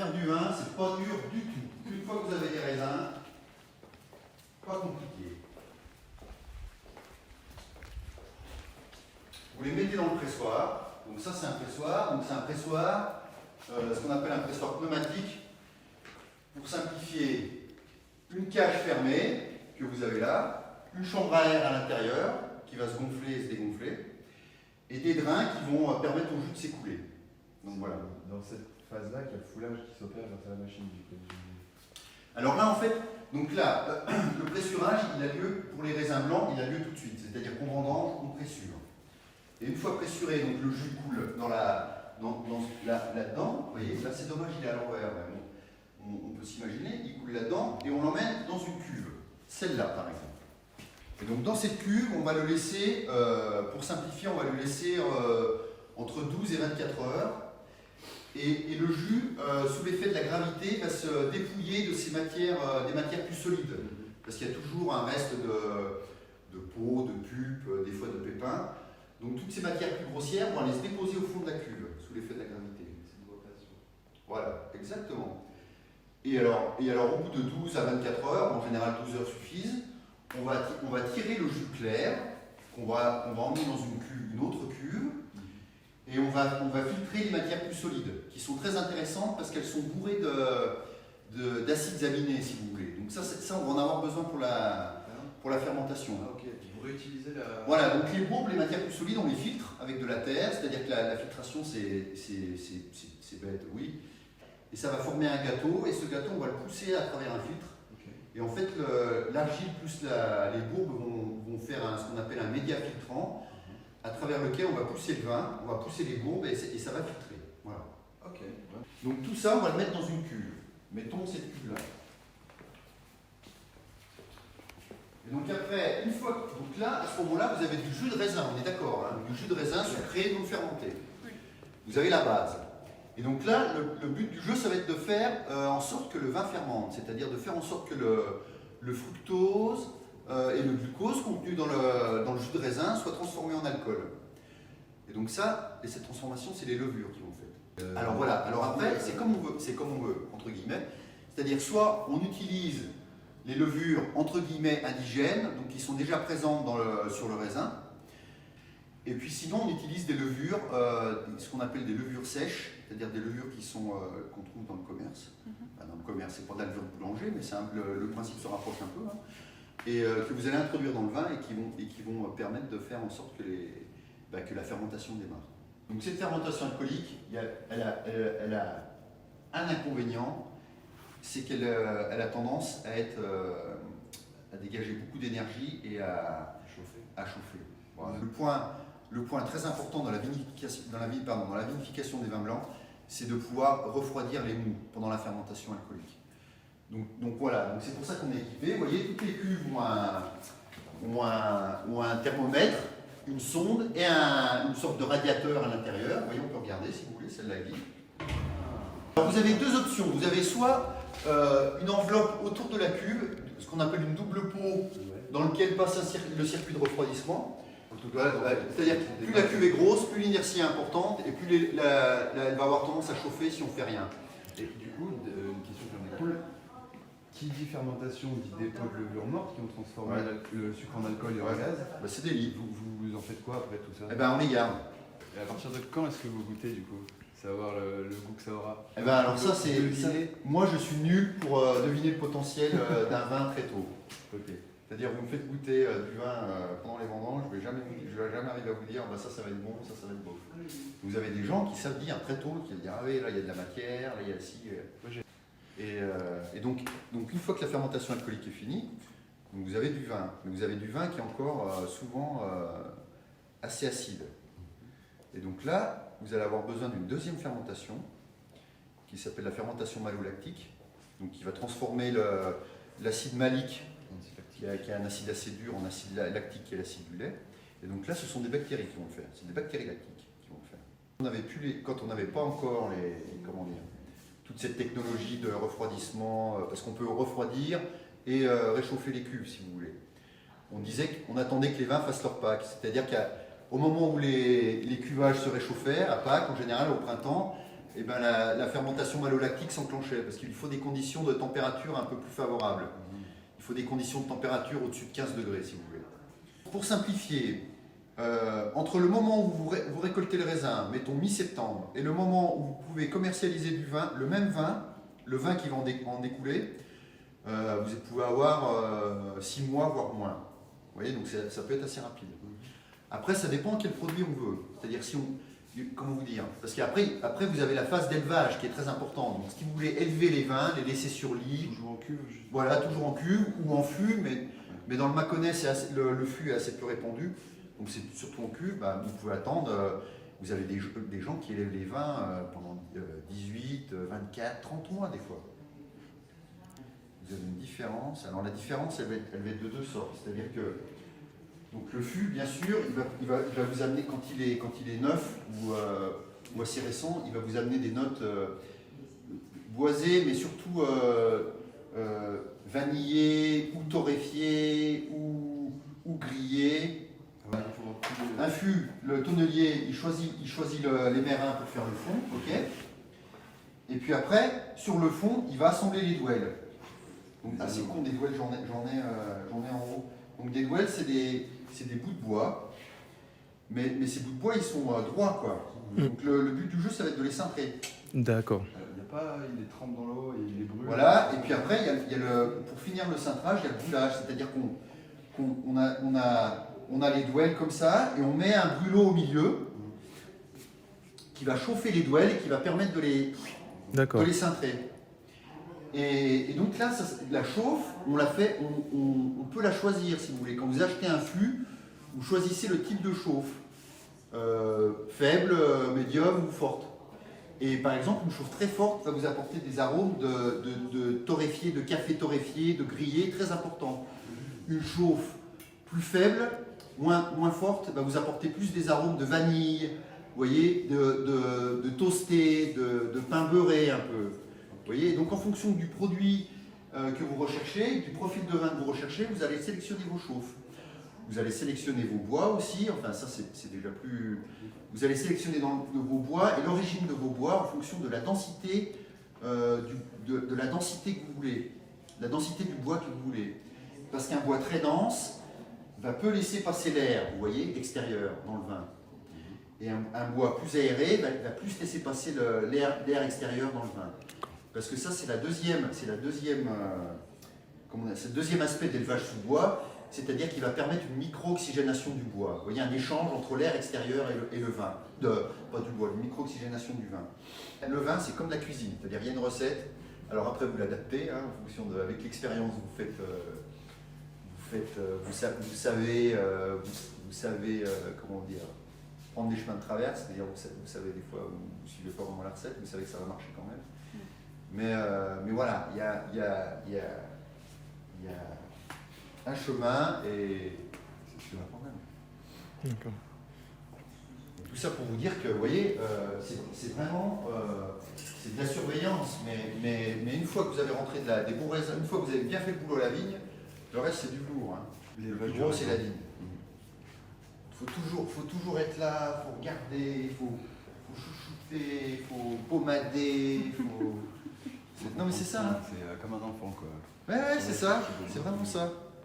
Faire du vin, c'est pas dur du tout. Une fois que vous avez des raisins, pas compliqué. Vous les mettez dans le pressoir. Donc ça c'est un pressoir. Donc c'est un pressoir, ce qu'on appelle un pressoir pneumatique. Pour simplifier, une cage fermée que vous avez là, une chambre à air à l'intérieur qui va se gonfler et se dégonfler, et des drains qui vont permettre au jus de s'écouler. Donc voilà. Dans cette phase-là, qu'il y a le foulage qui s'opère grâce à la machine. Alors là, en fait, donc là, le pressurage, il a lieu pour les raisins blancs, il a lieu tout de suite. C'est-à-dire qu'on vendange, on pressure. Et une fois pressuré, donc le jus coule là-dedans. Vous voyez, là c'est dommage, il est à l'envers. On peut s'imaginer, il coule là-dedans et on l'emmène dans une cuve. Celle-là, par exemple. Et donc dans cette cuve, on va le laisser, pour simplifier, on va le laisser entre 12 et 24 heures. Et le jus, sous l'effet de la gravité, va se dépouiller de ces matières, des matières plus solides. Parce qu'il y a toujours un reste de peau, de pulpe, des fois de pépins. Donc toutes ces matières plus grossières vont aller se déposer au fond de la cuve, sous l'effet de la gravité. C'est une rotation. Voilà, exactement. Et alors, au bout de 12 à 24 heures, en général 12 heures suffisent, on va tirer le jus clair, qu'on va emmener dans une autre cuve, et on va filtrer les matières plus solides, qui sont très intéressantes parce qu'elles sont bourrées d'acides aminés, si vous voulez. Donc ça, on va en avoir besoin pour la fermentation. Ah, ok. Vous réutilisez la... Voilà, donc les bourbes, les matières plus solides, on les filtre avec de la terre, c'est-à-dire que la filtration, c'est bête, oui. Et ça va former un gâteau, et ce gâteau, on va le pousser à travers un filtre. Okay. Et en fait, l'argile plus les bourbes vont faire ce qu'on appelle un média filtrant, à travers lequel on va pousser le vin, on va pousser les bourbes, et ça va filtrer. Voilà. Ok. Ouais. Donc tout ça, on va le mettre dans une cuve. Mettons cette cuve-là. Et donc après, une fois que, donc là, à ce moment-là, vous avez du jus de raisin, on est d'accord, hein, du jus de raisin sucré non fermenté. Vous avez la base. Et donc là, le but du jeu, ça va être de faire en sorte que le vin fermente, c'est-à-dire de faire en sorte que le fructose et le glucose contenu dans le jus de raisin soient transformés en alcool. Et donc ça, et cette transformation, c'est les levures qui vont faire. Alors voilà, alors après, c'est comme on veut, entre guillemets. C'est-à-dire soit on utilise les levures entre guillemets indigènes, donc qui sont déjà présentes sur le raisin. Et puis sinon, on utilise des levures, ce qu'on appelle des levures sèches, c'est-à-dire des levures qu'on trouve dans le commerce. Enfin, dans le commerce, c'est pas de la levure de boulanger, mais le principe se rapproche un peu. Hein. Et que vous allez introduire dans le vin et qui vont permettre de faire en sorte que la fermentation démarre. Donc cette fermentation alcoolique, elle a un inconvénient, c'est qu'elle a tendance à dégager beaucoup d'énergie et à chauffer. Voilà. Le point très important dans la vinification des vins blancs, c'est de pouvoir refroidir les mous pendant la fermentation alcoolique. Donc voilà, donc c'est pour ça qu'on est équipé. Vous voyez, toutes les cuves ont un thermomètre, une sonde et une sorte de radiateur à l'intérieur. Vous voyez, on peut regarder si vous voulez, celle-là est vide. Alors vous avez deux options. Vous avez soit une enveloppe autour de la cuve, ce qu'on appelle une double peau, dans lequel passe le circuit de refroidissement. C'est-à-dire que plus la cuve est grosse, plus l'inertie est importante et plus elle va avoir tendance à chauffer si on ne fait rien. Et du coup, une question qui en découle. Qui dit fermentation dit dépôt de levure morte qui ont transformé le sucre en alcool et en gaz. Bah, c'est des livres. Vous en faites quoi après tout ça? Eh ben, on les garde. Et à partir de quand est-ce que vous goûtez du coup? Savoir le goût que ça aura? Eh ben, alors ça, moi je suis nul pour deviner le potentiel d'un vin très tôt. Okay. C'est-à-dire, vous me faites goûter du vin pendant les vendanges, je ne vais jamais arriver à vous dire bah, ça va être bon, ça va être beau. Vous avez des gens qui savent dire très tôt, qui disent ah oui, là il y a de la matière, là il y a ci. Et donc, une fois que la fermentation alcoolique est finie, donc vous avez du vin. Mais vous avez du vin qui est encore souvent assez acide. Et donc là, vous allez avoir besoin d'une deuxième fermentation qui s'appelle la fermentation malolactique, donc qui va transformer l'acide malique qui est un acide assez dur en acide lactique qui est l'acide du lait. Et donc là, ce sont des bactéries qui vont le faire. C'est des bactéries lactiques qui vont le faire. Quand on n'avait pas encore toute cette technologie de refroidissement, parce qu'on peut refroidir et réchauffer les cuves, si vous voulez. On disait qu'on attendait que les vins fassent leur Pâques. C'est-à-dire qu'au moment où les cuvages se réchauffaient, à Pâques, en général, au printemps, et ben la fermentation malolactique s'enclenchait, parce qu'il faut des conditions de température un peu plus favorables. Il faut des conditions de température au-dessus de 15 degrés, si vous voulez. Pour simplifier, entre le moment où vous récoltez le raisin, mettons mi-septembre, et le moment où vous pouvez commercialiser du vin, le même vin, le vin qui va en découler, vous pouvez avoir 6 mois, voire moins. Vous voyez, donc ça peut être assez rapide. Après, ça dépend quel produit on veut. C'est-à-dire si on... Comment vous dire? Parce qu'après, vous avez la phase d'élevage qui est très importante. Donc, si vous voulez élever les vins, les laisser sur lit... Toujours en cuve. Voilà, toujours en cuve ou en fût, mais dans le Mâconnais, le fût est assez peu répandu. Donc, c'est surtout en cuve. Bah, vous pouvez attendre... vous avez des gens qui élèvent les vins pendant 18, 24, 30 mois des fois. Vous avez une différence. Alors, la différence, elle va être de deux sortes. C'est-à-dire que... Donc le fût, bien sûr, il va vous amener, quand il est neuf ou assez récent, il va vous amener des notes boisées, mais surtout vanillées, ou torréfiées, ou grillées. Un fût, le tonnelier, il choisit les mérins pour faire le fond, ok. Et puis après, sur le fond, il va assembler les douelles. Donc, c'est con, des douelles, j'en ai en haut. Donc des douelles, c'est des bouts de bois, mais ces bouts de bois, ils sont droits, quoi. Donc le but du jeu, ça va être de les cintrer. D'accord. Il les trempe dans l'eau et il les brûle. Voilà, et puis après, pour finir le cintrage, il y a le brûlage, c'est-à-dire qu'on a les douelles comme ça, et on met un brûlot au milieu qui va chauffer les douelles et qui va permettre de les cintrer. Et donc là, la chauffe, on peut la choisir si vous voulez. Quand vous achetez un fût, vous choisissez le type de chauffe, faible, médium ou forte. Et par exemple, une chauffe très forte va vous apporter des arômes de torréfié, de café torréfié, de grillé, très importants. Une chauffe plus faible, moins forte, va vous apporter plus des arômes de vanille, vous voyez, de toasté, de pain beurré un peu. Vous voyez, donc en fonction du produit que vous recherchez, du profil de vin que vous recherchez, vous allez sélectionner vos chauffes. Vous allez sélectionner vos bois aussi, enfin ça c'est déjà plus... Vous allez sélectionner vos bois et l'origine de vos bois en fonction de la densité, de la densité que vous voulez, la densité du bois que vous voulez. Parce qu'un bois très dense peut laisser passer l'air, vous voyez, extérieur dans le vin. Et un bois plus aéré va plus laisser passer l'air extérieur dans le vin. Parce que ça, c'est le deuxième aspect d'élevage sous bois, c'est-à-dire qu'il va permettre une micro-oxygénation du bois. Vous voyez, un échange entre l'air extérieur et le vin. Pas du bois, une micro-oxygénation du vin. Le vin, c'est comme la cuisine, c'est-à-dire il y a une recette, alors après vous l'adaptez, hein, en fonction avec l'expérience, vous savez comment dire, prendre des chemins de traverse, c'est-à-dire vous savez des fois, vous ne suivez pas vraiment la recette, vous savez que ça va marcher quand même. Mais voilà, il y a un chemin et c'est ce qui va quand même. D'accord. Tout ça pour vous dire que, vous voyez, c'est vraiment c'est de la surveillance, mais une fois que vous avez rentré des bons raisins, une fois que vous avez bien fait le boulot à la vigne, le reste c'est du lourd. Hein. Le plus gros c'est la vigne. Il faut toujours être là, il faut regarder, il faut chouchouter, il faut pomader, Non mais c'est ça. Hein. C'est comme un enfant quoi. Ouais, c'est ça, c'est vraiment ça.